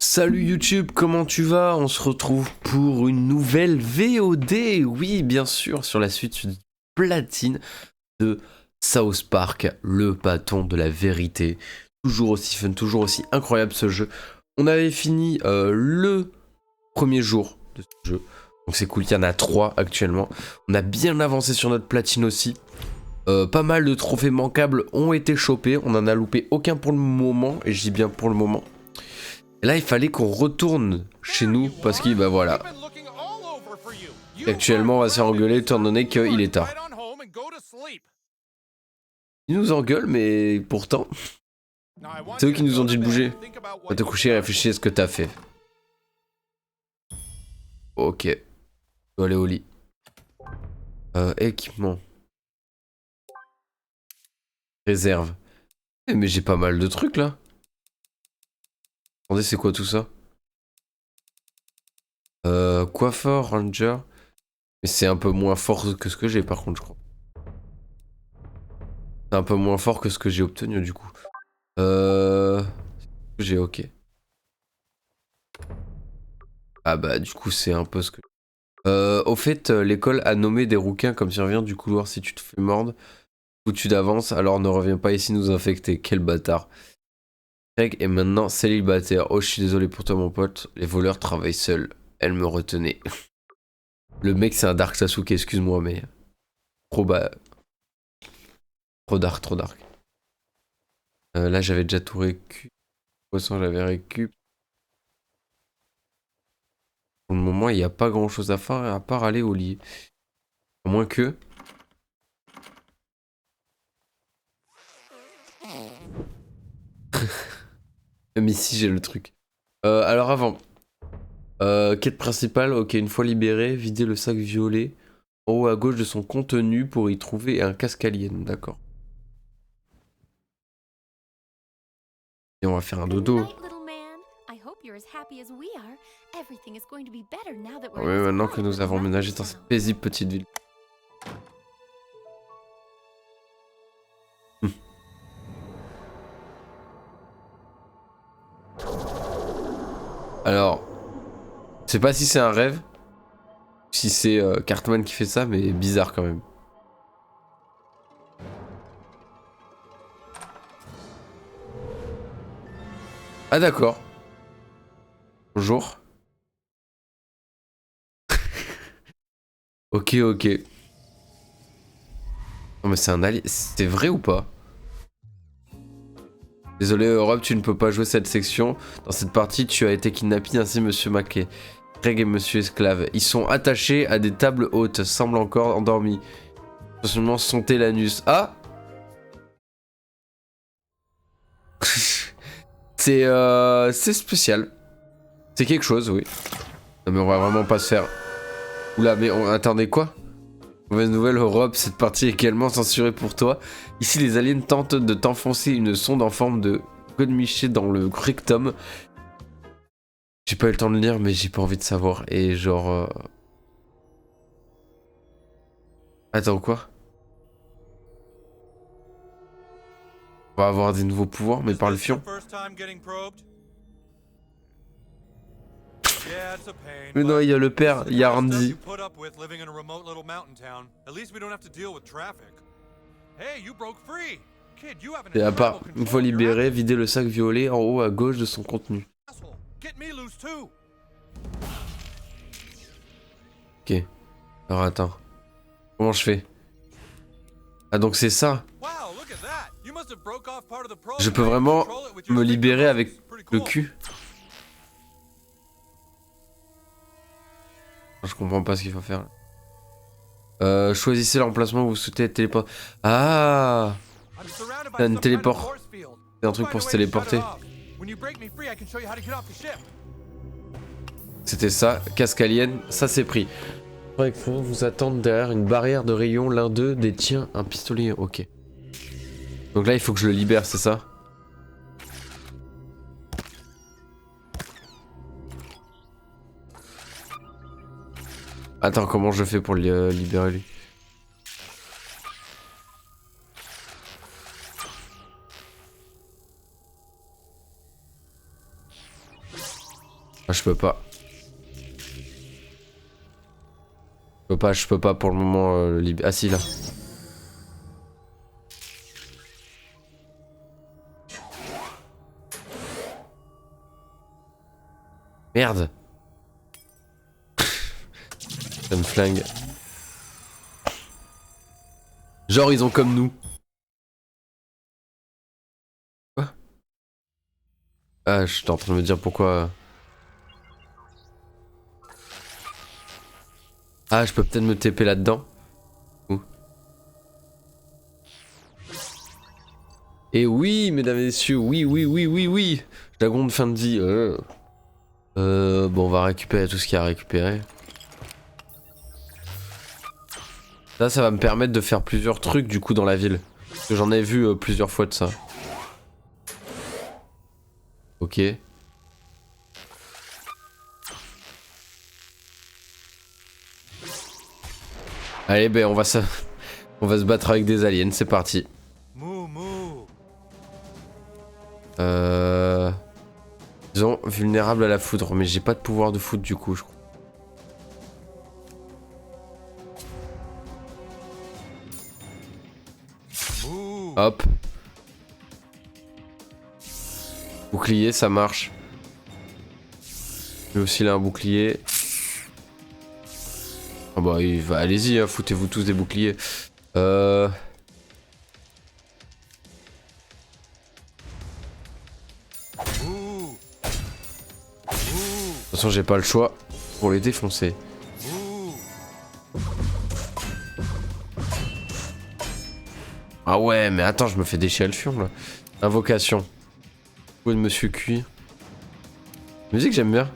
Salut YouTube, comment tu vas? On se retrouve pour une nouvelle VOD, oui bien sûr, sur la suite de platine de South Park, le bâton de la vérité. Toujours aussi fun, toujours aussi incroyable ce jeu. On avait fini le premier jour de ce jeu, donc c'est cool, il y en a 3 actuellement. On a bien avancé sur notre platine aussi. Pas mal de trophées manquables ont été chopés, on en a loupé aucun pour le moment, et je dis bien pour le moment. Et là, il fallait qu'on retourne chez nous parce qu'il, bah voilà. Actuellement, on va se faire engueuler étant donné qu'il est tard. Ils nous engueulent, mais pourtant, c'est eux qui nous ont dit de bouger. Va te coucher et réfléchir à ce que t'as fait. Ok. Je dois aller au lit. Équipement. Réserve. Eh, mais j'ai pas mal de trucs là. Attendez, c'est quoi tout ça? Coiffeur, ranger. Mais c'est un peu moins fort que ce que j'ai par contre, je crois. C'est un peu moins fort que ce que j'ai obtenu du coup. J'ai ok. Ah bah du coup c'est un peu ce que... au fait, l'école a nommé des rouquins comme surveillants du couloir si tu te fais mordre ou tu d'avances, alors ne reviens pas ici nous infecter. Quel bâtard. Greg est maintenant célibataire. Oh je suis désolé pour toi mon pote, les voleurs travaillent seuls. Elle me retenait. Le mec c'est un Dark Sasuke, excuse-moi mais... Trop bas... Trop dark, trop dark. Là j'avais déjà tout récup. Poisson j'avais récup. Pour le moment il n'y a pas grand chose à faire à part aller au lit. À moins que... Même ici j'ai le truc. Alors avant... quête principale, ok, une fois libéré, vider le sac violet en haut à gauche de son contenu pour y trouver un casque alien, d'accord. Et on va faire un dodo. Oui, maintenant que nous avons emménagé dans cette paisible petite ville. Alors, je sais pas si c'est un rêve, si c'est Cartman qui fait ça, mais bizarre quand même. Ah d'accord. Bonjour. Ok, ok. Non mais c'est un alien, c'est vrai ou pas? Désolé Europe, tu ne peux pas jouer cette section. Dans cette partie, tu as été kidnappé ainsi Monsieur Mackay. Greg et Monsieur Esclave. Ils sont attachés à des tables hautes, semblent encore endormis. Seulement sonter l'anus. Ah. C'est spécial. C'est quelque chose, oui. Non mais on va vraiment pas se faire... Oula, mais on... attendez quoi? Mauvaise nouvelle Europe, cette partie est également censurée pour toi. Ici, les aliens tentent de t'enfoncer une sonde en forme de godemiché dans le rectum. J'ai pas eu le temps de lire, mais j'ai pas envie de savoir. Et genre... Attends, quoi? On va avoir des nouveaux pouvoirs, mais par le fion. Mais non, il y a le père, il y a Randy. Et à part, une fois libéré, vider le sac violet en haut à gauche de son contenu. Ok. Alors attends. Comment je fais? Ah donc c'est ça. Je peux vraiment me libérer avec le cul. Je comprends pas ce qu'il faut faire. Choisissez l'emplacement où vous souhaitez téléporter. Ah, c'est un téléport. C'est un truc pour se téléporter. C'était ça, casque alien, ça c'est pris. Vous attendre derrière une barrière de rayons, l'un d'eux détient un pistolet, ok. Donc là il faut que je le libère, c'est ça? Attends, comment je fais pour le libérer lui? Ah, je peux pas. Je peux pas pour le moment Ah si, là. Merde. Ça me flingue. Genre ils ont comme nous. Quoi? Ah, je suis en train de me dire pourquoi... Ah, je peux peut-être me TP là-dedans. Et oui, mesdames et messieurs, oui, oui, oui, oui, oui. Dragon de fin de vie. Bon, on va récupérer tout ce qu'il y a à récupérer. Ça va me permettre de faire plusieurs trucs du coup dans la ville. Parce que j'en ai vu plusieurs fois de ça. Ok. Allez, ben on va se battre avec des aliens, c'est parti. Disons, vulnérable à la foudre, mais j'ai pas de pouvoir de foudre du coup, je crois. Hop. Bouclier, ça marche. Lui aussi, il a un bouclier. Ah bah, allez-y, hein, foutez-vous tous des boucliers. De toute façon, j'ai pas le choix pour les défoncer. Ah ouais, mais attends, je me fais déchirer le fion là. Invocation. Coup de Monsieur Cuir. Musique, j'aime bien.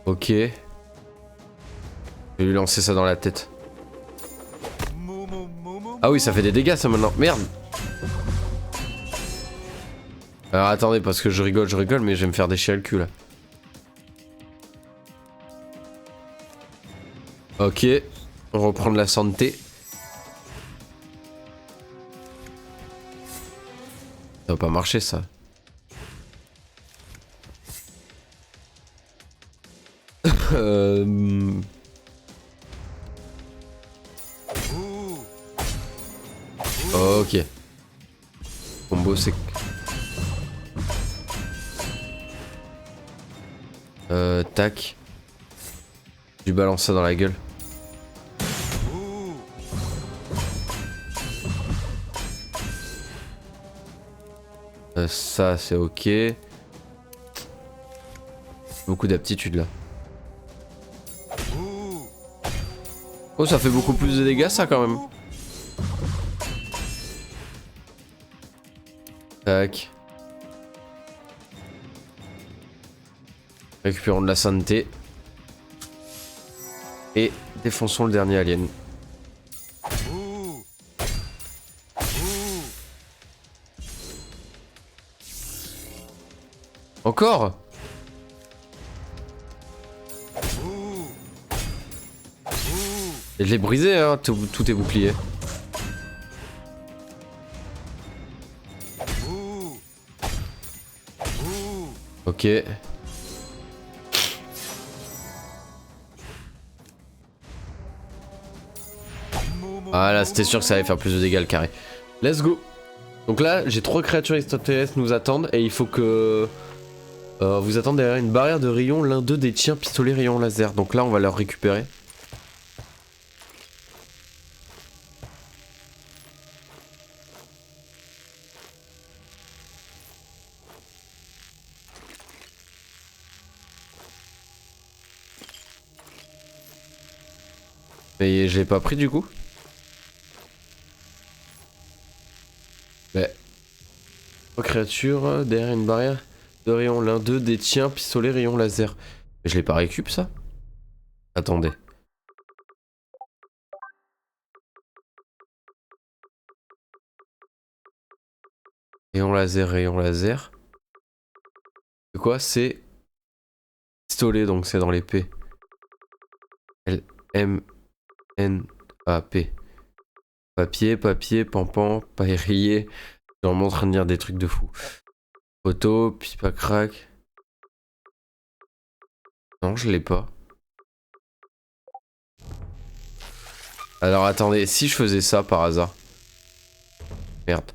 Ok. Je vais lui lancer ça dans la tête. Ah oui, ça fait des dégâts ça maintenant. Merde. Alors attendez, parce que je rigole, mais je vais me faire déchirer le cul là. Ok. On reprend de la santé. Ça va pas marcher ça. Ok. Combo c'est... Tac. Je lui balance ça dans la gueule. Ça c'est ok. Beaucoup d'aptitude là. Oh, ça fait beaucoup plus de dégâts ça quand même. Tac. Récupérons de la santé. Et défonçons le dernier alien. Encore? Et je l'ai brisé hein, tout est bouclier. Ok. Voilà, c'était sûr que ça allait faire plus de dégâts le carré. Let's go. Donc là, j'ai 3 créatures extraterrestres nous attendent et il faut que... vous attendez derrière une barrière de rayons, l'un d'eux détient pistolet rayon laser. Donc là, on va leur récupérer. Mais je l'ai pas pris du coup. Mais... 3 créatures derrière une barrière de rayons, l'un d'eux détient pistolet rayon laser. Mais je l'ai pas récup ça? Attendez. Rayon laser, rayon laser. C'est quoi? C'est pistolet, donc c'est dans l'épée. L, M, N, A, P. Papier, papier, pampan, paillerie, Je suis vraiment en train de lire des trucs de fou. Photo, pipe à crack. Non, je l'ai pas. Alors attendez, si je faisais ça par hasard. Merde.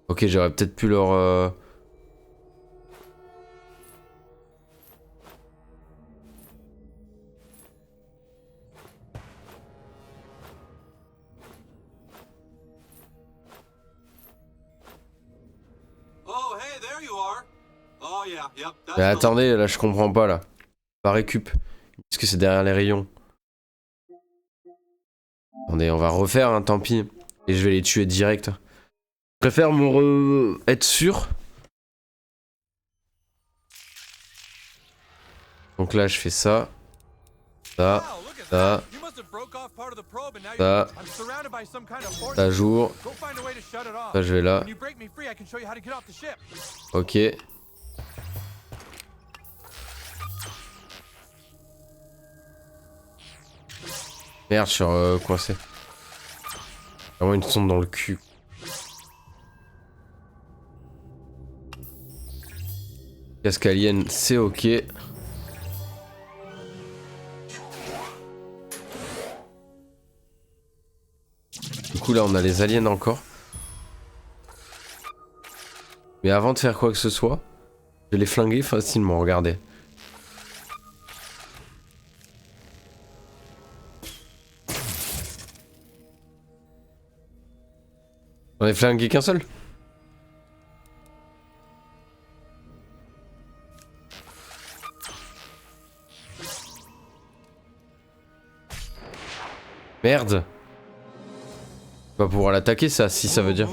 Ok, j'aurais peut-être pu leur... Oh, hey, there you are. Oh yeah, yep. Mais attendez, là je comprends pas là. Pas récup. Est-ce que c'est derrière les rayons? Attendez, on va refaire, hein, tant pis. Et je vais les tuer direct. Je préfère être sûr. Donc là je fais ça. Ça. Ça. Ça. Ça jour. Ça je vais là. Ok. Merde, je suis coincé. Vraiment une sonde dans le cul. Casque alien, c'est ok. Du coup là on a les aliens encore. Mais avant de faire quoi que ce soit, je vais les flinguer facilement, regardez. On est flingué qu'un seul. Merde. On va pouvoir l'attaquer ça, si ça veut dire.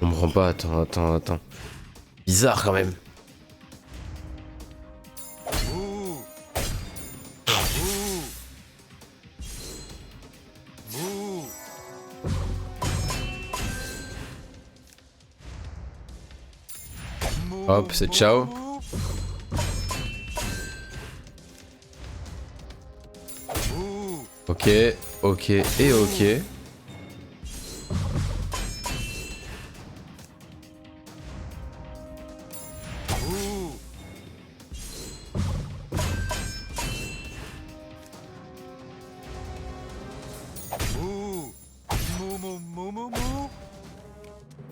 Je comprends pas, attends. Bizarre quand même. Hop, c'est ciao. Ok, ok et ok.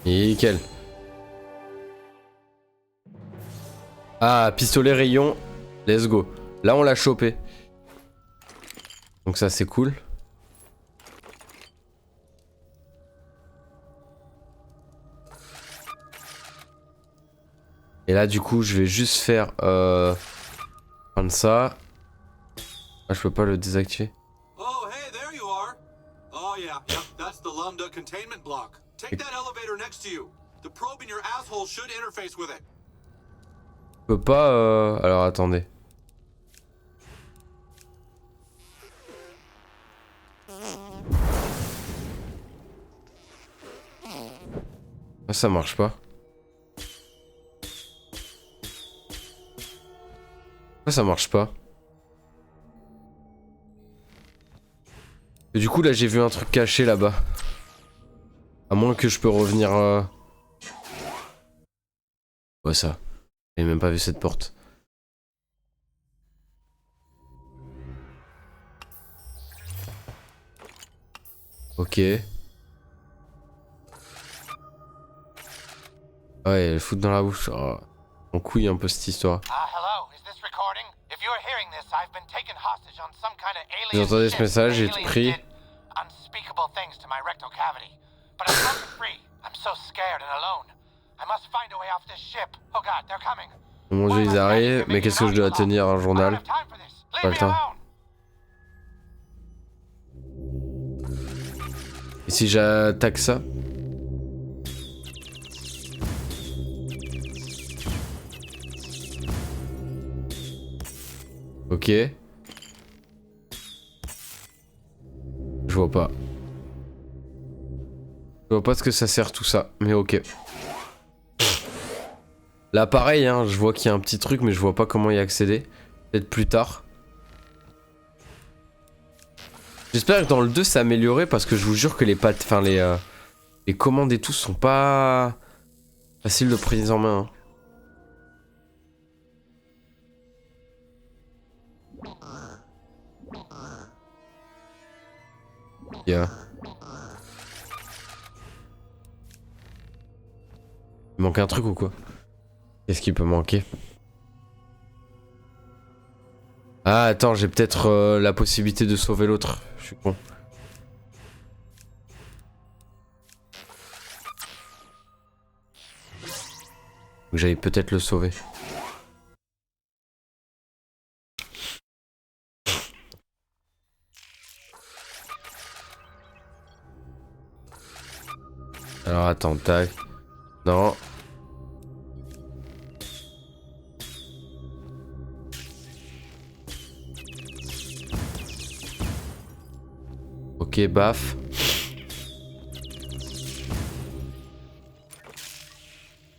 Nickel. Ah, pistolet rayon. Let's go. Là, on l'a chopé. Donc ça, c'est cool. Et là, du coup, je vais juste faire... prendre ça. Ah, je peux pas le désactiver. Oh, hey, there you are. Oh yeah, yep. That's the Lambda containment block. Take that elevator next to you. The probe in your asshole should interface with it. Je peux pas... Alors, attendez. Ah, ça marche pas. Pourquoi ça marche pas? Et du coup là j'ai vu un truc caché là-bas. À moins que je peux revenir... Ouais ça. J'ai même pas vu cette porte. Ok. Ouais, elle fout dans la bouche. Oh, on couille un peu cette histoire. Vous entendez ce message, j'ai tout pris. Oh mon dieu, ils arrivent, mais qu'est-ce que je dois tenir, un journal? Pas le temps. Et si j'attaque ça? Ok. Je vois pas. Je vois pas ce que ça sert tout ça, mais ok. Là pareil, hein, je vois qu'il y a un petit truc, mais je vois pas comment y accéder. Peut-être plus tard. J'espère que dans le 2 c'est amélioré parce que je vous jure que les pattes, enfin les commandes et tout sont pas faciles de prise en main. Hein. Yeah. Il manque un truc ou quoi? Qu'est-ce qui peut manquer? Ah attends, j'ai peut-être la possibilité de sauver l'autre. Je suis con. J'allais peut-être le sauver. Alors attends, tac. Non. Ok, baf.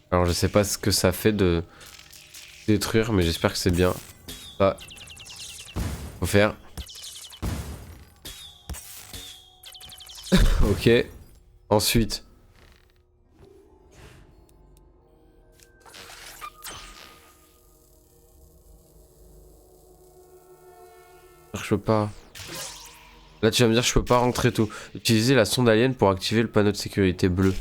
Alors je sais pas ce que ça fait de détruire, mais j'espère que c'est bien. Ça. Faut faire. Ok. Ensuite. Je peux pas. Là tu vas me dire je peux pas rentrer tout. Utiliser la sonde alien pour activer le panneau de sécurité bleu.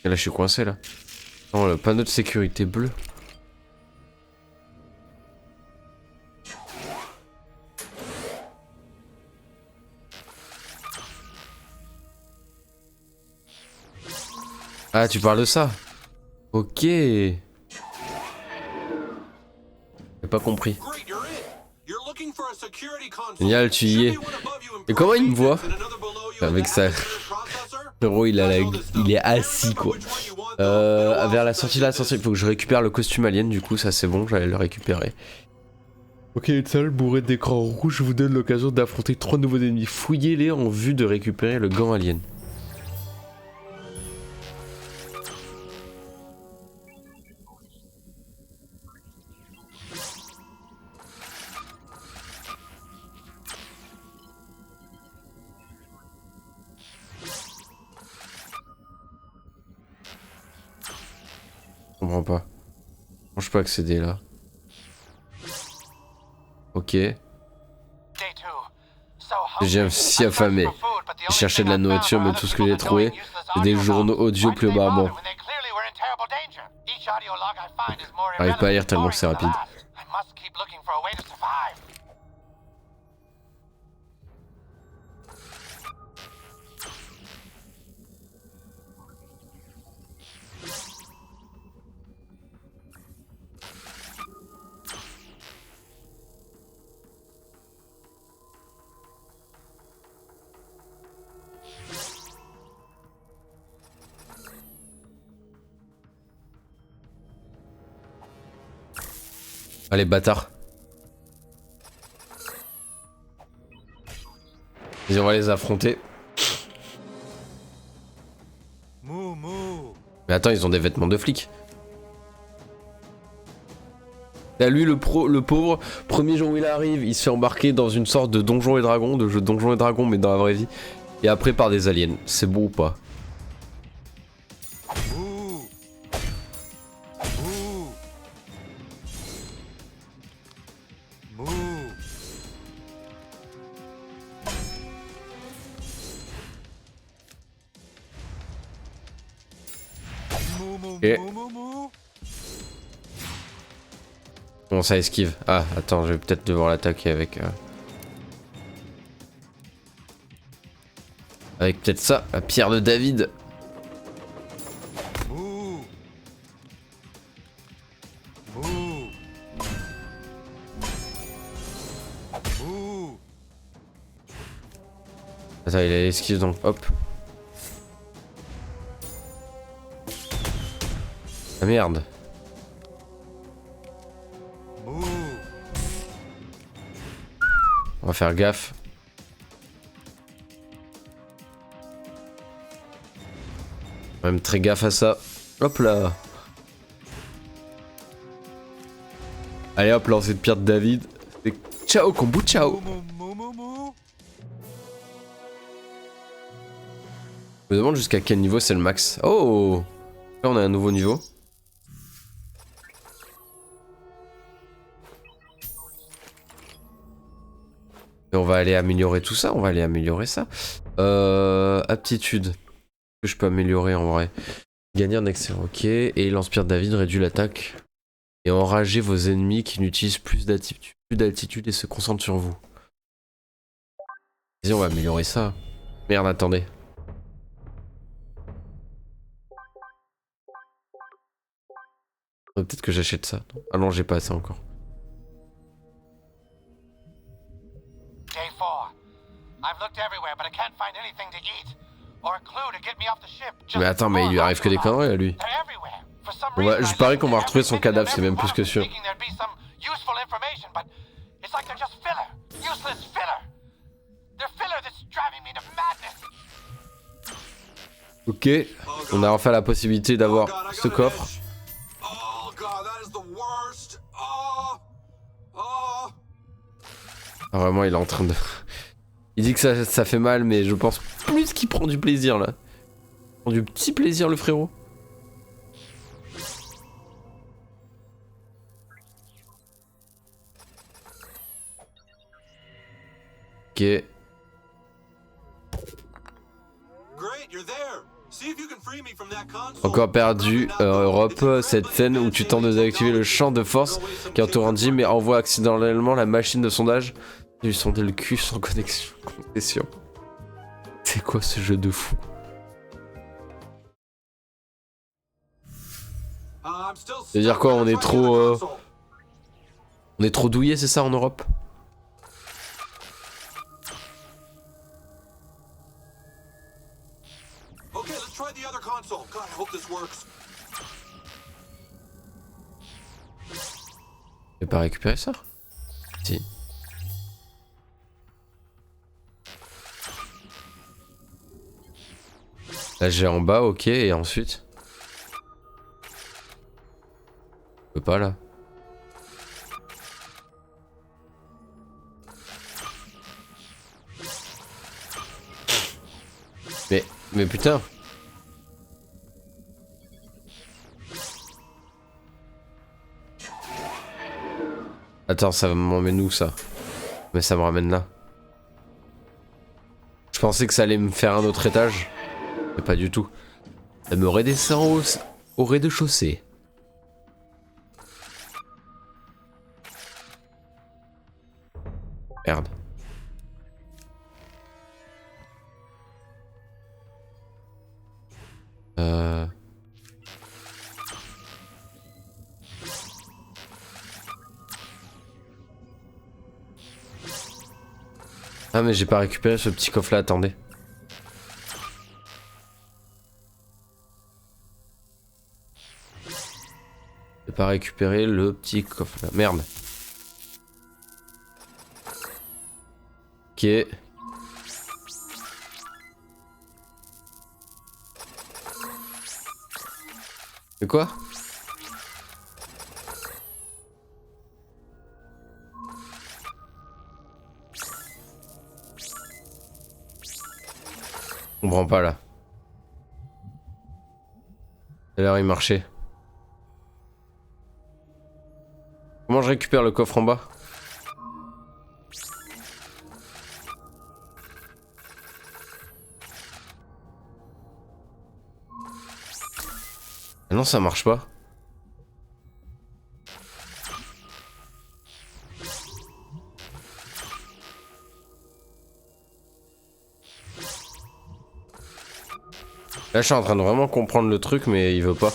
Et là je suis coincé là. Non, le panneau de sécurité bleu. Ah tu parles de ça? Ok. J'ai pas compris. Génial, tu y es. Et comment il me voit? Avec ça. Frérot, il est assis quoi. Vers la sortie de l'ascenseur, il faut que je récupère le costume alien, du coup ça c'est bon, j'allais le récupérer. Ok, une salle bourrée d'écrans rouges vous donne l'occasion d'affronter 3 nouveaux ennemis. Fouillez-les en vue de récupérer le gant alien. Je comprends pas. Comment je peux accéder là? Ok. J'ai si affamé. J'ai cherché de la nourriture, mais tout ce que j'ai trouvé, c'est des journaux audio plus barbants. J'arrive pas à lire tellement que c'est rapide. Allez, bâtard. Vas-y, on va les affronter. Mais attends, ils ont des vêtements de flics. Là, lui, le pauvre, premier jour où il arrive, il se fait embarquer dans une sorte de Donjons et Dragons, de jeu Donjons et Dragons, mais dans la vraie vie. Et après par des aliens. C'est beau ou pas? Ok. Bon, ça esquive. Ah, attends, je vais peut-être devoir l'attaquer avec... Avec peut-être ça, la pierre de David. Attends, il a l'esquive donc hop. Ah merde. On va faire gaffe. Même très gaffe à ça. Hop là. Allez hop, lancer de pierre de David. Et ciao kombu, ciao. Je me demande jusqu'à quel niveau c'est le max. Oh, là on a un nouveau niveau. Et on va aller améliorer tout ça, on va aller améliorer ça. Aptitude. Que je peux améliorer en vrai. Gagner un excellent, ok. Et lance-pierre de David réduit l'attaque. Et enrager vos ennemis qui n'utilisent plus d'altitude et se concentrent sur vous. Vas-y, on va améliorer ça. Merde, attendez. Peut-être que j'achète ça. Ah non, j'ai pas ça encore. Day 4. I've looked everywhere, but I can't find anything to eat. Or a clue to get me off the ship. Mais attends, mais il lui arrive que des conneries à lui. Bon bah, je parie qu'on va retrouver son cadavre, c'est même plus que sûr. Ok, on a enfin la possibilité d'avoir ce coffre. Ah, vraiment, il est en train de... Il dit que ça fait mal, mais je pense plus qu'il prend du plaisir là. Il prend du petit plaisir, le frérot. Ok. Encore perdu, Europe, cette scène où tu tentes de désactiver le champ de force qui entoure Andy mais envoie accidentellement la machine de sondage. Lui sonder le cul sans connexion. C'est quoi ce jeu de fou? C'est-à-dire quoi, on est trop... On est trop douillé, c'est ça en Europe? Je vais pas récupérer ça? Si. Là j'ai en bas, ok, et ensuite? Je peux pas là. Mais putain. Attends, ça m'emmène où ça? Mais ça me ramène là. Je pensais que ça allait me faire un autre étage. Mais pas du tout. Ça me redescend au rez-de-chaussée. Merde. Ah mais j'ai pas récupéré ce petit coffre là, attendez. J'ai pas récupéré le petit coffre là, merde. Ok. C'est quoi? Je comprends pas là. Et là il marchait. Comment je récupère le coffre en bas? Ah non, ça marche pas. Là, je suis en train de vraiment comprendre le truc, mais il veut pas.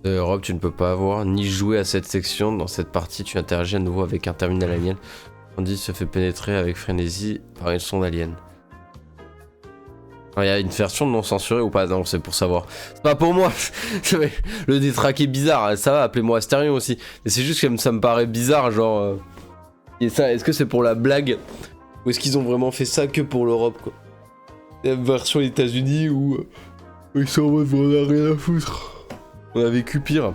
Europe, tu ne peux pas avoir ni jouer à cette section. Dans cette partie, tu interagis à nouveau avec un terminal alien. Andy se fait pénétrer avec frénésie par une sonde alien. Il y a une version non censurée ou pas? Non, c'est pour savoir. C'est pas pour moi. Le détraqué bizarre, ça va, appelez-moi Astérion aussi. Mais c'est juste que ça me paraît bizarre, genre. Et ça, est-ce que c'est pour la blague? Ou est-ce qu'ils ont vraiment fait ça que pour l'Europe, quoi? La version États-Unis où ils sont en mode on a rien à foutre. On a vécu pire.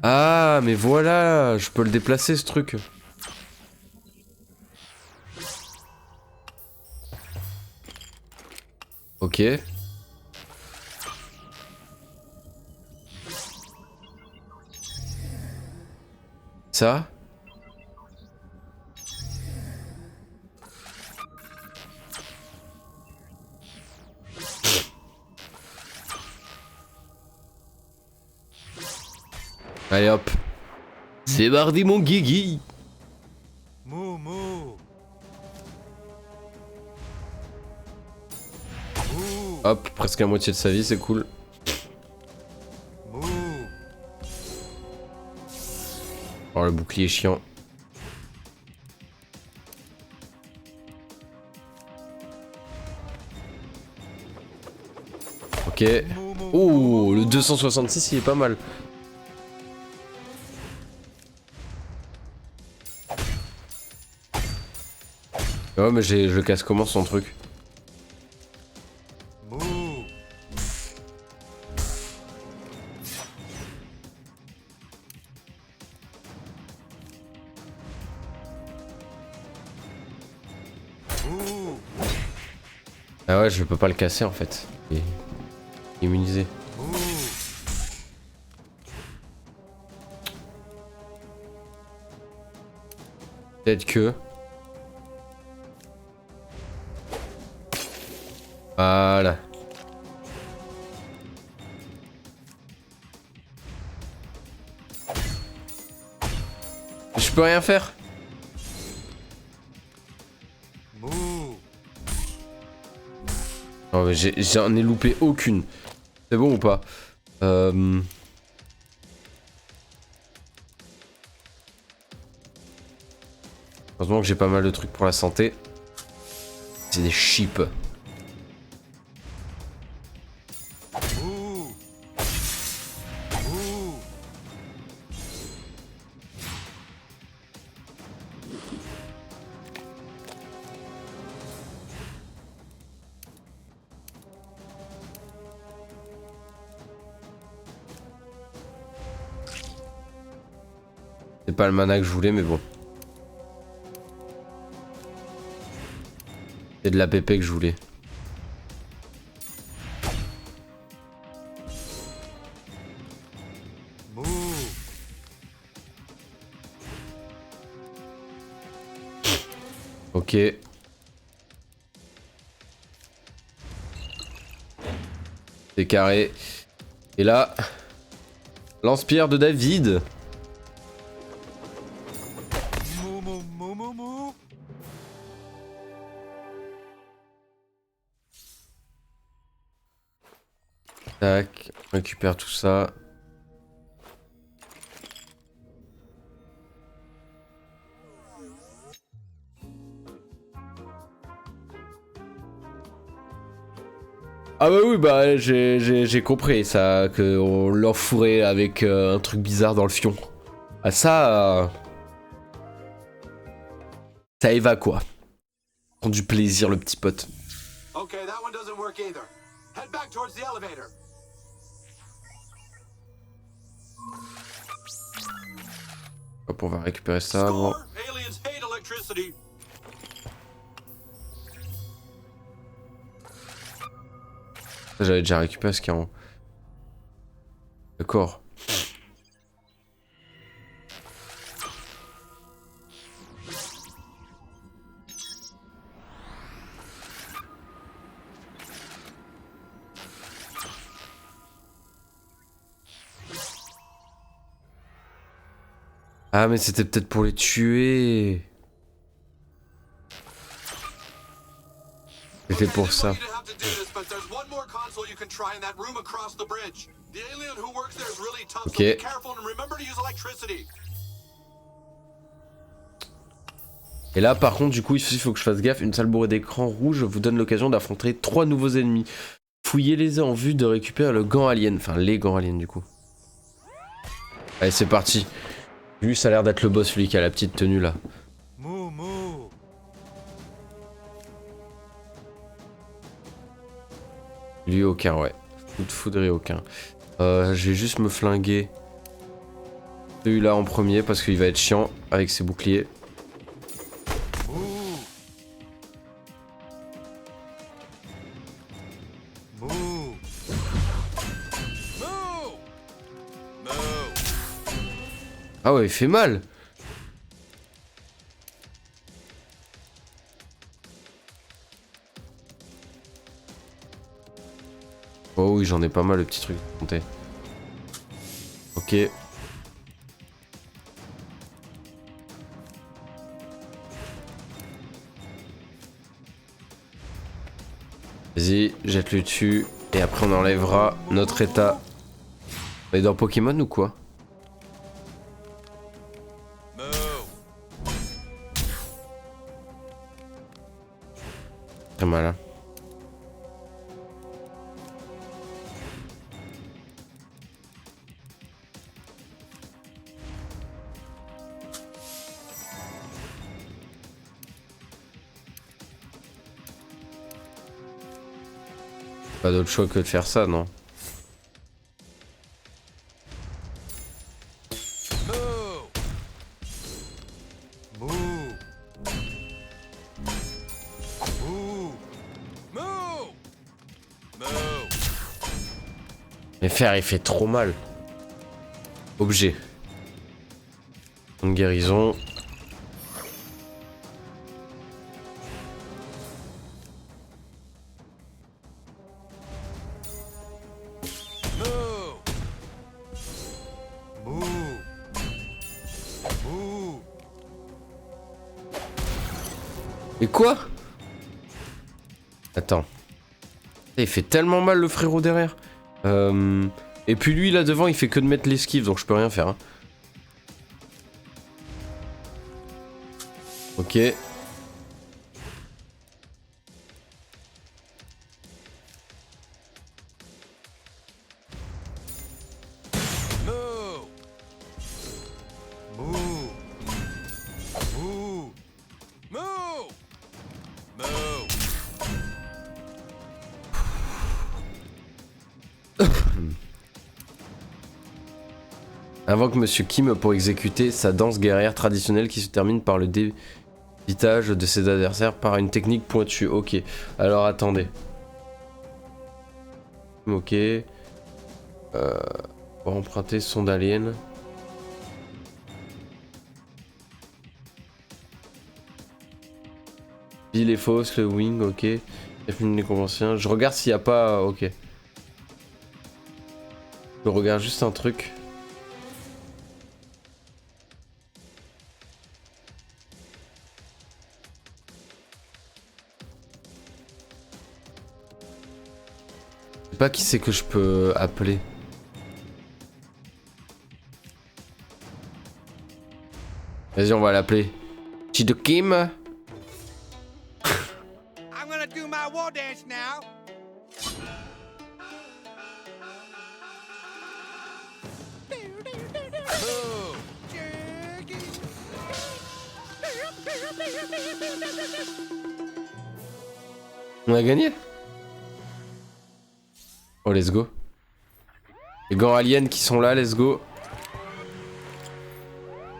Ah, mais voilà, je peux le déplacer ce truc. Ok. Ça? Allez hop. C'est mardi mon Guigui. Moo moo. Moo. Hop, presque la moitié de sa vie, c'est cool. Moo. Oh, le bouclier chiant. Ok. Oh, le 266, il est pas mal. Ouais, mais je le casse comment son truc? Moo. Moo. Ah ouais, je peux pas le casser en fait. Il est immunisé. Moo. Peut-être que... Voilà. Je peux rien faire. Moo. Non mais j'en ai loupé aucune. C'est bon ou pas? Heureusement que j'ai pas mal de trucs pour la santé. C'est des chips. Moo. Moo. C'est pas le mana que je voulais mais bon. C'est de l'APP que je voulais. Moo. Ok. C'est carré. Et là... Lance-pierre de David. Moo moo moo moo moo. Tac. On récupère tout ça. Ah bah oui, bah j'ai compris ça, qu'on l'enfourrait avec un truc bizarre dans le fion. Ah ça... ça y va quoi. Prends du plaisir le petit pote. Okay, that one doesn't work either. Head back towards the elevator. Hop, on va récupérer ça avant. Score! Aliens hate electricity. J'avais déjà récupéré ce qu'il y a en haut. D'accord. Ah mais c'était peut-être pour les tuer. C'était pour ça. Ok. Et là par contre du coup il faut que je fasse gaffe, une salle bourrée d'écran rouge vous donne l'occasion d'affronter 3 nouveaux ennemis. Fouillez-les en vue de récupérer le gant alien, enfin les gants aliens du coup. Allez c'est parti. Lui ça a l'air d'être le boss, celui qui a la petite tenue là. Lui aucun, ouais. Foudré aucun. Je vais juste me flinguer celui-là en premier parce qu'il va être chiant avec ses boucliers. Ah ouais, il fait mal. Oh oui, j'en ai pas mal de petits trucs à compter. Ok. Vas-y, jette-le dessus. Et après on enlèvera notre état. On est dans Pokémon ou quoi? Très malin. Pas d'autre choix que de faire ça, non? Mais faire, il fait trop mal. Objet. Une guérison. Et quoi? Attends. Il fait tellement mal le frérot derrière. Et puis lui là devant il fait que de mettre l'esquive donc je peux rien faire. Hein. Ok. Invoque Monsieur Kim pour exécuter sa danse guerrière traditionnelle qui se termine par le débitage de ses adversaires par une technique pointue. Ok, alors attendez. Ok. On va emprunter son d'alien. Ville est fausse, le wing, ok. Les conventions. Je regarde s'il n'y a pas. Ok. Je regarde juste un truc. Je sais pas qui c'est que je peux appeler. Vas-y, on va l'appeler. Chidokim. I'm gonna do my war dance now. On a gagné. Oh, let's go. Les gants aliens qui sont là, let's go.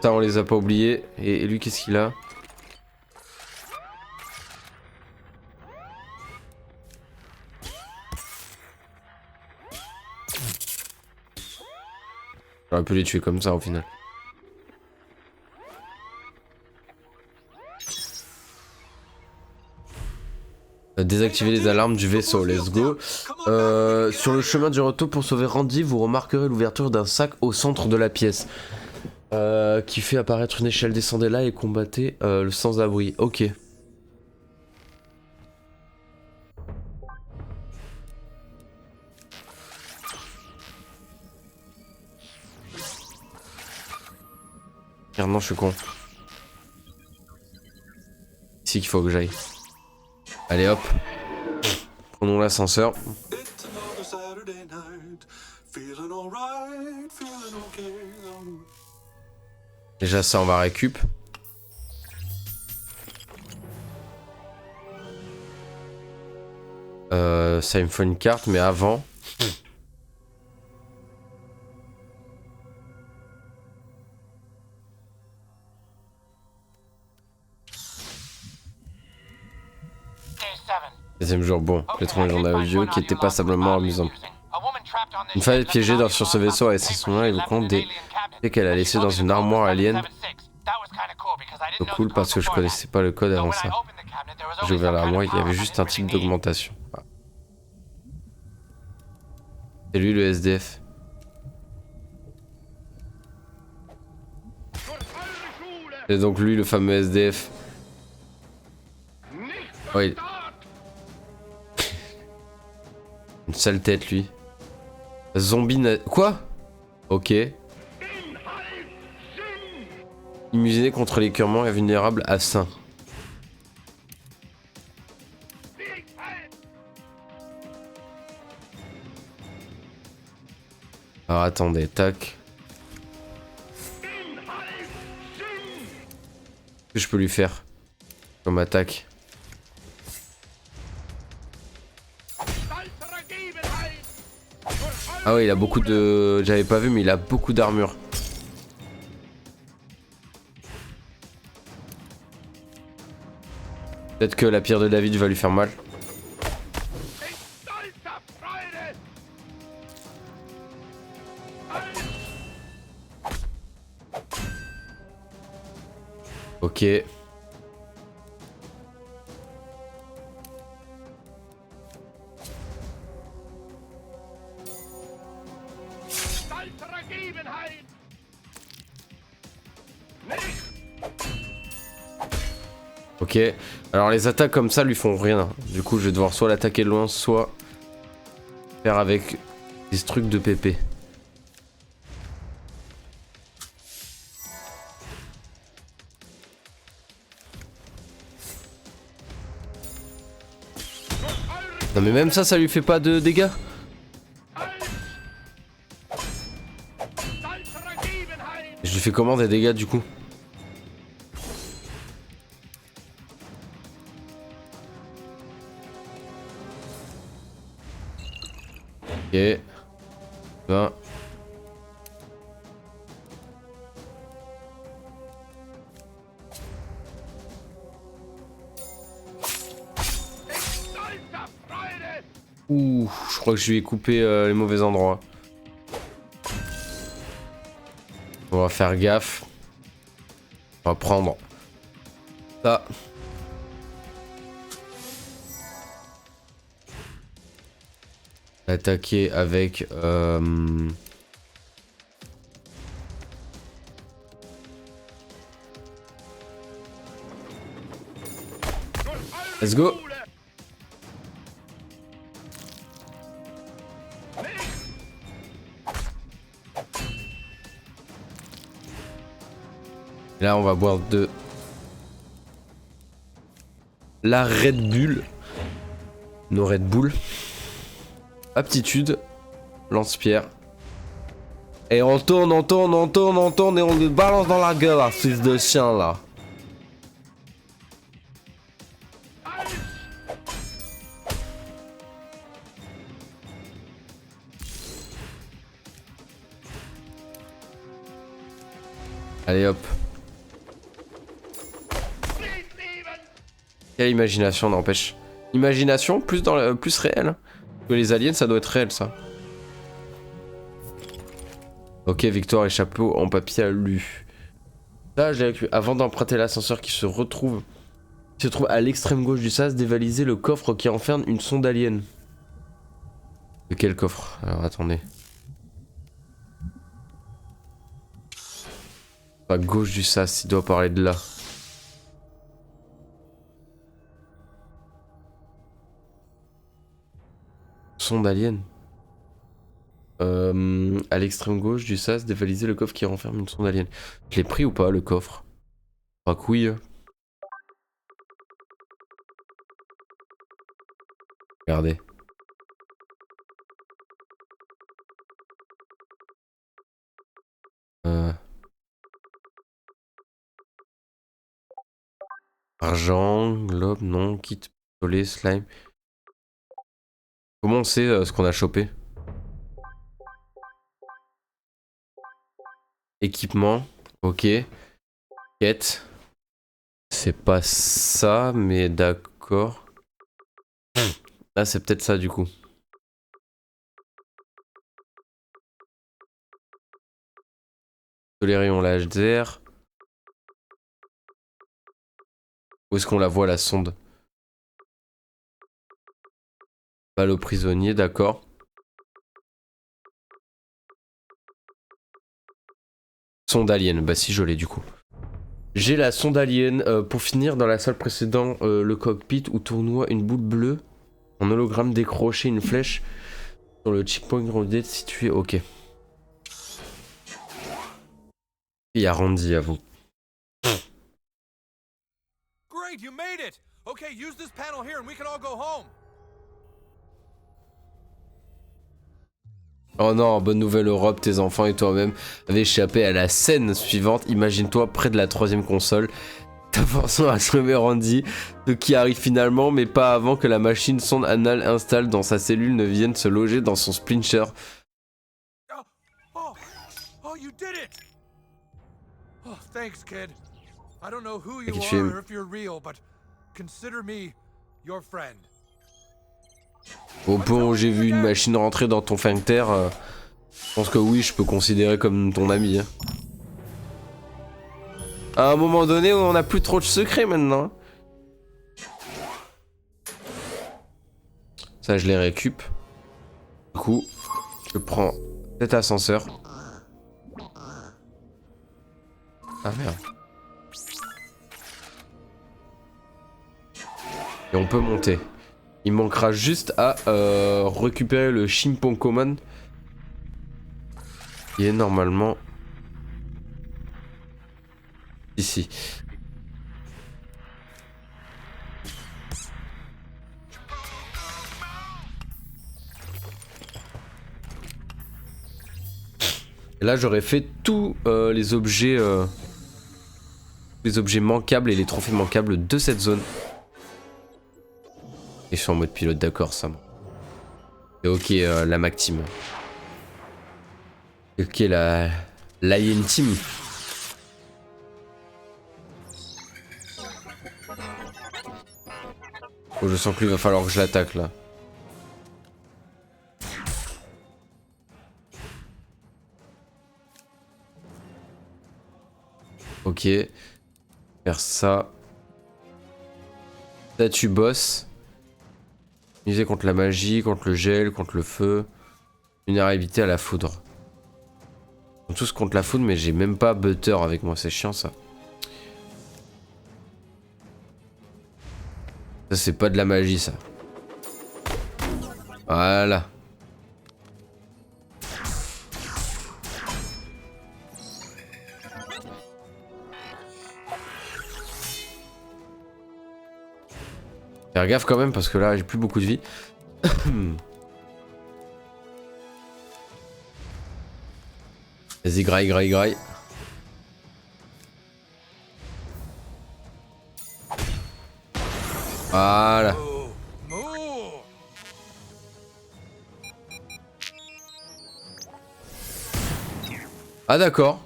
Ça, on les a pas oubliés. Et lui, qu'est-ce qu'il a? J'aurais pu les tuer comme ça au final. Désactiver les alarmes du vaisseau, let's go. Sur le chemin du retour pour sauver Randy, vous remarquerez l'ouverture d'un sac au centre de la pièce. Qui fait apparaître une échelle, descendez là et combattez le sans-abri. Ok. Merde, non, je suis con. Ici qu'il faut que j'aille. Allez hop. Prenons l'ascenseur. It's another Saturday night. Feeling alright, feeling okay. Déjà ça on va récup. Ça il me faut une carte mais avant. Deuxième jour, bon, j'ai trouvé un journal audio qui était passablement amusant. Une femme est piégée sur ce vaisseau et c'est son nom évoquant des qu'elle a laissé dans une armoire alien. C'est cool parce que je connaissais pas le code avant ça. J'ai ouvert l'armoire, il y avait juste un type d'augmentation. Ah. C'est lui le SDF. C'est donc lui le fameux SDF. Oui. Une sale tête lui. Zombie quoi? Ok. Immunisé contre l'écœurement et vulnérable à sain. Alors attendez, tac. Qu'est-ce que je peux lui faire comme attaque? Ah ouais, il a beaucoup de... J'avais pas vu mais il a beaucoup d'armure. Peut-être que la pierre de David va lui faire mal. Ok. Ok, alors les attaques comme ça lui font rien. Du coup, je vais devoir soit l'attaquer de loin, soit faire avec des trucs de PP. Non mais même ça lui fait pas de dégâts. Je lui fais comment des dégâts du coup? Ok. 20. Ouh, je crois que je lui ai coupé les mauvais endroits. On va faire gaffe. On va prendre ça. Attaquer avec... Let's go. Là, on va boire de la Red Bull. Nos Red Bull. Aptitude. Lance-pierre. Et on tourne, on tourne, on tourne, on tourne et on le balance dans la gueule, la fils de chien là. Allez hop. Quelle imagination n'empêche. Imagination plus dans le, plus réel. Que les aliens ça doit être réel ça. Ok, victoire et chapeau en papier à lu. Là j'ai vécu avant d'emprunter l'ascenseur qui se trouve à l'extrême gauche du sas, dévaliser le coffre qui enferme une sonde alien. De quel coffre? Alors attendez. À gauche du sas, il doit parler de là. Son d'alien. À l'extrême gauche du sas, dévaliser le coffre qui renferme une sonde alien. Je l'ai pris ou pas le coffre? Pas couille. Regardez. Argent, globe, non, kit, pistolet, slime. Comment on sait ce qu'on a chopé? Équipement, ok. Quête. C'est pas ça, mais d'accord. Ah, c'est peut-être ça du coup. Les rayons laser. Où est-ce qu'on la voit la sonde? Balle au prisonnier, d'accord. Sonde alien, bah si je l'ai du coup. J'ai la sonde alien. Pour finir, dans la salle précédente, le cockpit où tournoie une boule bleue en hologramme décroché une flèche sur le checkpoint rodé situé. Ok. Il y a Randy à vous. Great, you made it! Okay, use this panel here and we can all go home. Oh non, bonne nouvelle Europe, tes enfants et toi-même avaient échappé à la scène suivante. Imagine-toi près de la 3ème console. T'as forcément à se lever Randy, ce qui arrive finalement, mais pas avant que la machine sonde anale installe dans sa cellule ne vienne se loger dans son splinter. Oh, you did it! Oh, thanks, kid. I don't know who you Qui tu es? are or if you're real, but consider me your friend. Au point où j'ai vu une machine rentrer dans ton sphincter, je pense que oui, je peux considérer comme ton ami. Hein. À un moment donné, on a plus trop de secrets maintenant. Ça, je les récup. Du coup, je prends cet ascenseur. Ah merde. Et on peut monter. Il manquera juste à récupérer le Chimpancoman. Qui est normalement ici. Et là j'aurais fait tous les objets manquables et les trophées manquables de cette zone. Et je suis en mode pilote, d'accord, ça. Et ok, la Mac Team. Ok, la Lion Team. Oh, je sens qu'il va falloir que je l'attaque là. Ok. Faire ça. Statue boss. Miser contre la magie, contre le gel, contre le feu. Vulnérabilité à la foudre. Ils sont tous contre la foudre, mais j'ai même pas Butter avec moi, c'est chiant ça. Ça c'est pas de la magie ça. Voilà. Faire gaffe quand même parce que là j'ai plus beaucoup de vie. Vas-y, graille, graille, graille. Voilà. Ah d'accord.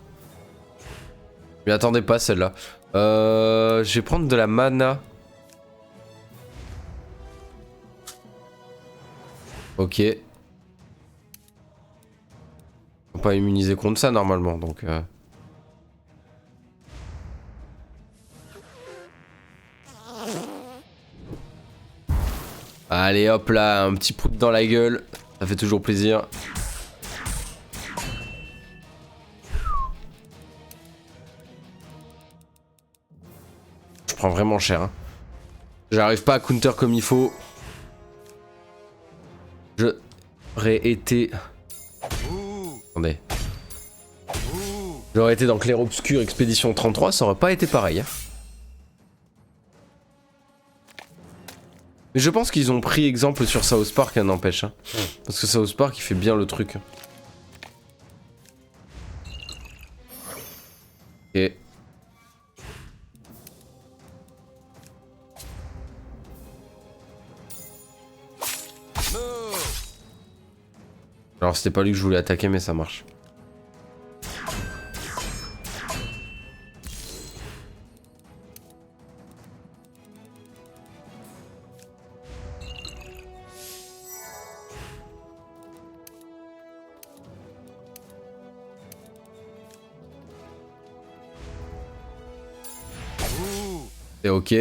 Je m'y attendais pas celle-là. Je vais prendre de la mana. Ok. On peut pas immuniser contre ça normalement donc. Allez hop là, un petit prout dans la gueule. Ça fait toujours plaisir. prends vraiment cher. Hein. J'arrive pas à counter comme il faut. J'aurais été... Attendez. J'aurais été dans Clair Obscur Expédition 33, ça aurait pas été pareil. Hein. Mais je pense qu'ils ont pris exemple sur South Park, n'empêche. Hein. Parce que South Park, il fait bien le truc. Ok. Alors c'était pas lui que je voulais attaquer, mais ça marche. C'est ok.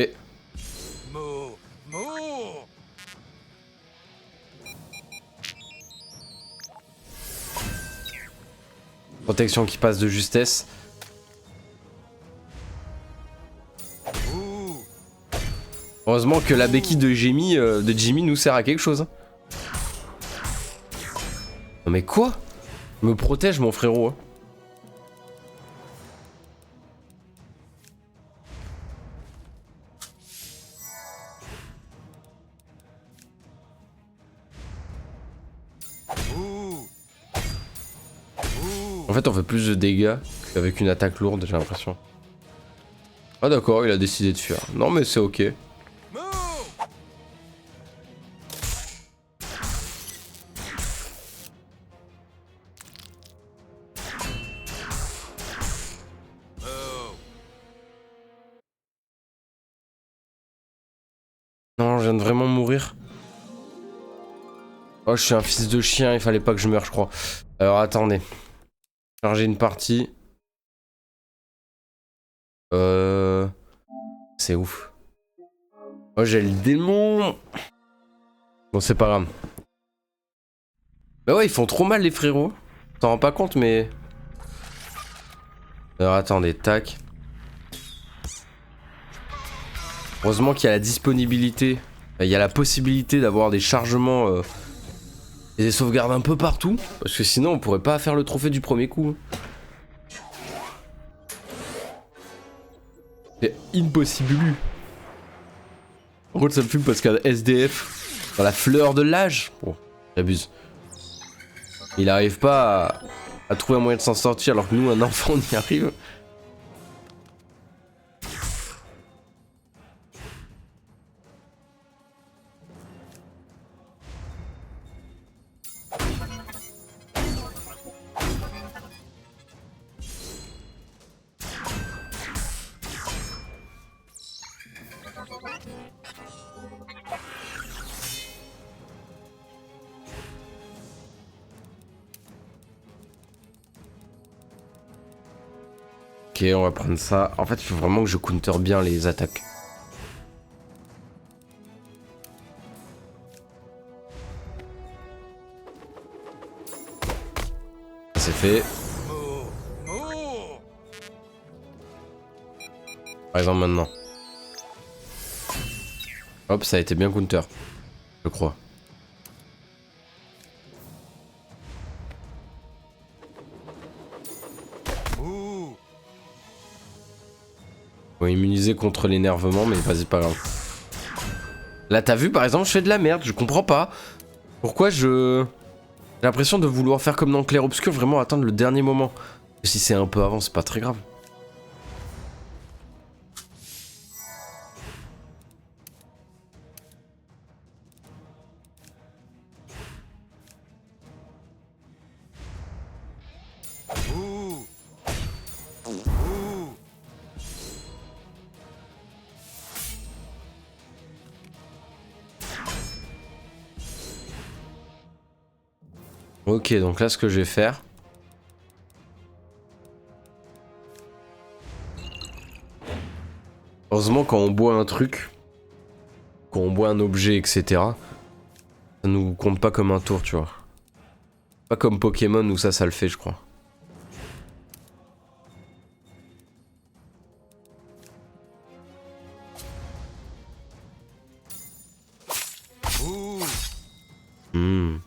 Protection qui passe de justesse. Heureusement que la béquille de Jimmy nous sert à quelque chose. Hein. Non mais quoi? Me protège mon frérot. Hein. En fait on fait plus de dégâts qu'avec une attaque lourde, j'ai l'impression. Ah d'accord, il a décidé de fuir. Non mais c'est ok. Non, je viens de vraiment mourir. Oh, je suis un fils de chien, il fallait pas que je meure, je crois. Alors attendez. Charger une partie. C'est ouf. Oh, j'ai le démon. Bon, c'est pas grave. Bah ouais, ils font trop mal les frérots. T'en rends pas compte, mais... Alors attendez, tac. Heureusement qu'il y a la disponibilité. Il y a la possibilité d'avoir des chargements et des sauvegardes un peu partout. Parce que sinon on pourrait pas faire le trophée du premier coup. C'est impossible. Par contre ça me fume parce qu'un SDF dans la fleur de l'âge. Bon, j'abuse. Il arrive pas à trouver un moyen de s'en sortir alors que nous un enfant on y arrive. Ok, on va prendre ça. En fait, il faut vraiment que je counter bien les attaques. C'est fait. Par exemple maintenant. Hop, ça a été bien counter. Je crois. Bon, immunisé contre l'énervement, mais vas-y, pas grave. Là, t'as vu, par exemple, je fais de la merde, je comprends pas. Pourquoi je... J'ai l'impression de vouloir faire comme dans Clair Obscur, vraiment attendre le dernier moment. Si c'est un peu avant, c'est pas très grave. Ok, donc là, ce que je vais faire... Heureusement, quand on boit un truc, quand on boit un objet, etc., ça nous compte pas comme un tour, tu vois. Pas comme Pokémon où ça le fait, je crois. Hmm.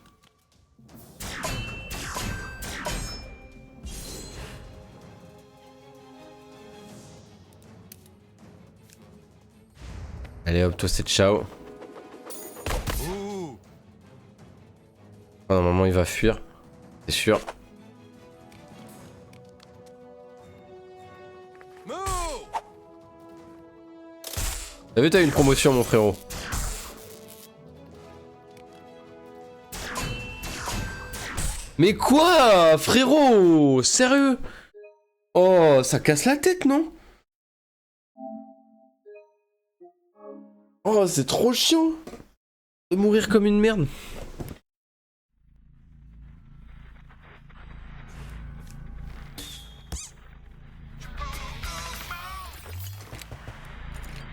Allez hop, toi c'est ciao. Ah, normalement il va fuir, c'est sûr. T'as vu, t'as eu une promotion mon frérot. Mais quoi, frérot? Sérieux? Oh, ça casse la tête, non? Oh, c'est trop chiant de mourir comme une merde.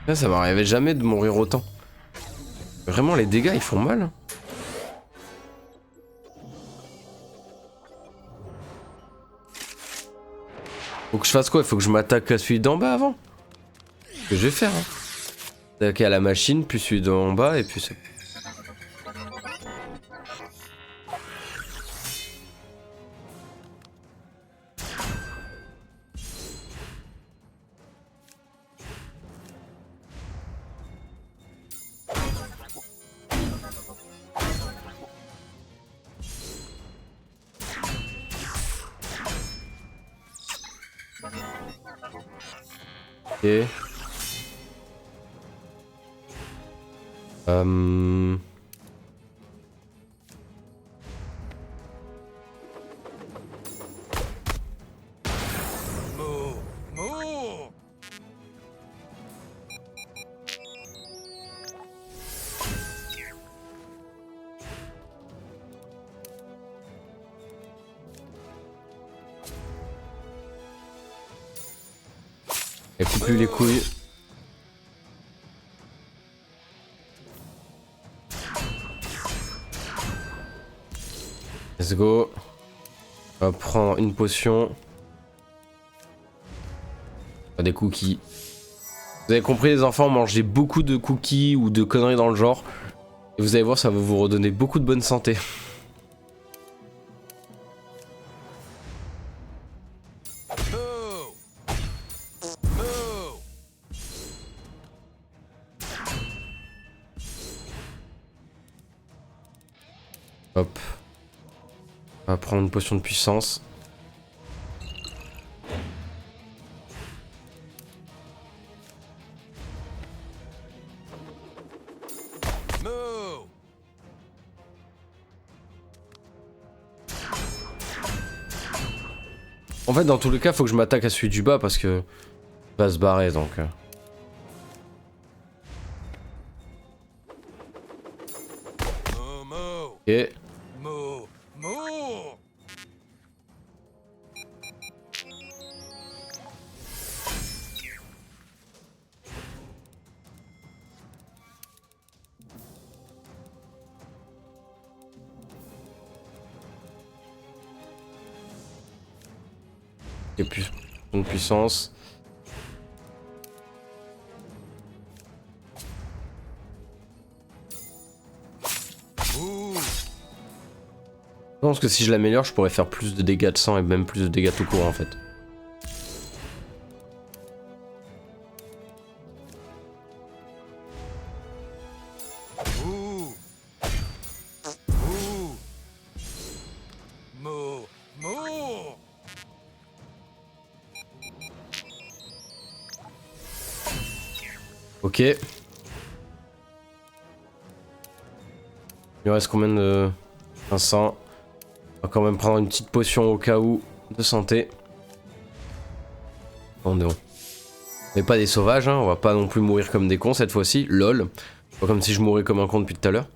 Là, ça m'arrivait jamais de mourir autant. Vraiment, les dégâts, ils font mal. Faut que je fasse quoi? Faut que je m'attaque à celui d'en bas avant. C'est ce que je vais faire. Hein. Attaquer à la machine, puis celui d'en bas, et puis c'est... Ok. Elle coupe plus les couilles. Let's go. On va prendre une potion. Des cookies. Vous avez compris les enfants, mangez beaucoup de cookies ou de conneries dans le genre. Et vous allez voir, ça va vous redonner beaucoup de bonne santé. Hop. On va prendre une potion de puissance. En fait, dans tous les cas, faut que je m'attaque à celui du bas parce que il va se barrer donc. Ok. Et puis, une puissance. Je pense que si je l'améliore, je pourrais faire plus de dégâts de sang et même plus de dégâts tout court en fait. Ok. Il me reste combien de... 500. On va quand même prendre une petite potion au cas où de santé. On est bon. Mais pas des sauvages, hein. On va pas non plus mourir comme des cons cette fois-ci. Lol. Pas comme si je mourais comme un con depuis tout à l'heure.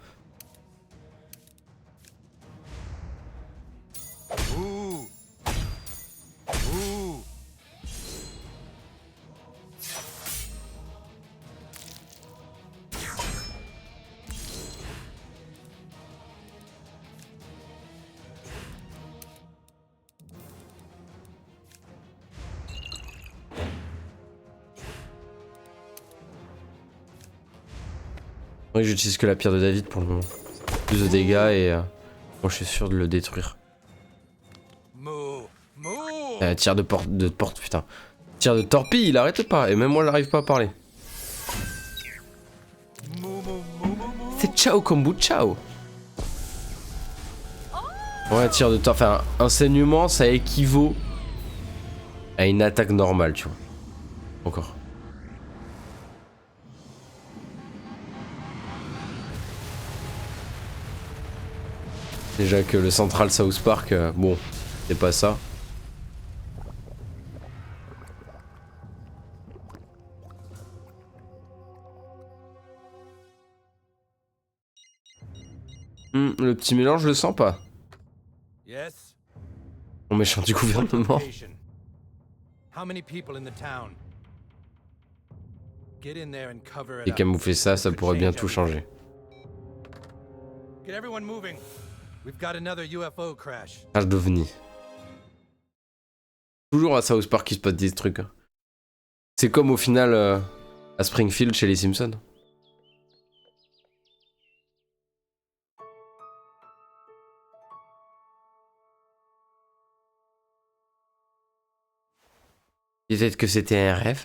Oui, j'utilise que la pierre de David pour le moment. plus de dégâts et moi je suis sûr de le détruire. Tir de porte, putain. Tir de torpille, il arrête pas. Et même moi, j'arrive pas à parler. C'est ciao kombu ciao. Ouais, tir de torpille. Enfin, un saignement, ça équivaut à une attaque normale, tu vois. Encore. Déjà que le Central South Park, bon, c'est pas ça. Le petit mélange, je le sens pas. Mon méchant du gouvernement. Et camoufler ça, ça pourrait bien tout changer. Crash d'OVNI. Toujours à South Park qui se passe des trucs. Hein. C'est comme au final à Springfield chez les Simpsons. Peut-être que c'était un rêve.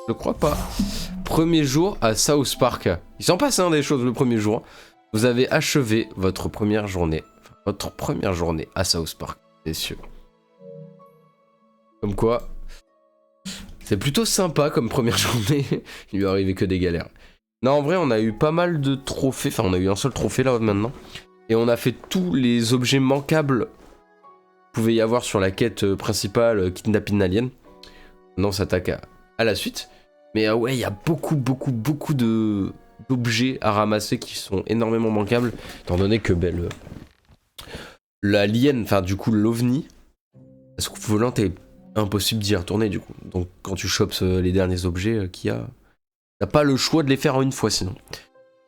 Je crois pas. Premier jour à South Park. Il s'en passe des choses le premier jour. Vous avez achevé votre première journée. Enfin, votre première journée à South Park, messieurs. Comme quoi, c'est plutôt sympa comme première journée. Il lui est arrivé que des galères. Non, en vrai, on a eu pas mal de trophées. Enfin, on a eu un seul trophée là maintenant. Et on a fait tous les objets manquables pouvait y avoir sur la quête principale Kidnapping Alien. Maintenant on s'attaque à la suite. Mais ouais, il y a beaucoup d'objets à ramasser qui sont énormément manquables. Étant donné que l'alien, enfin du coup l'OVNI, la soucoupe volante est impossible d'y retourner du coup. Donc quand tu chopes les derniers objets qu'il y a, t'as pas le choix de les faire en une fois sinon.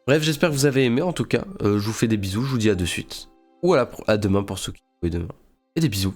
Bref, j'espère que vous avez aimé en tout cas. Je vous fais des bisous, je vous dis à de suite. Ou à demain pour ceux qui jouent demain. Et des bisous.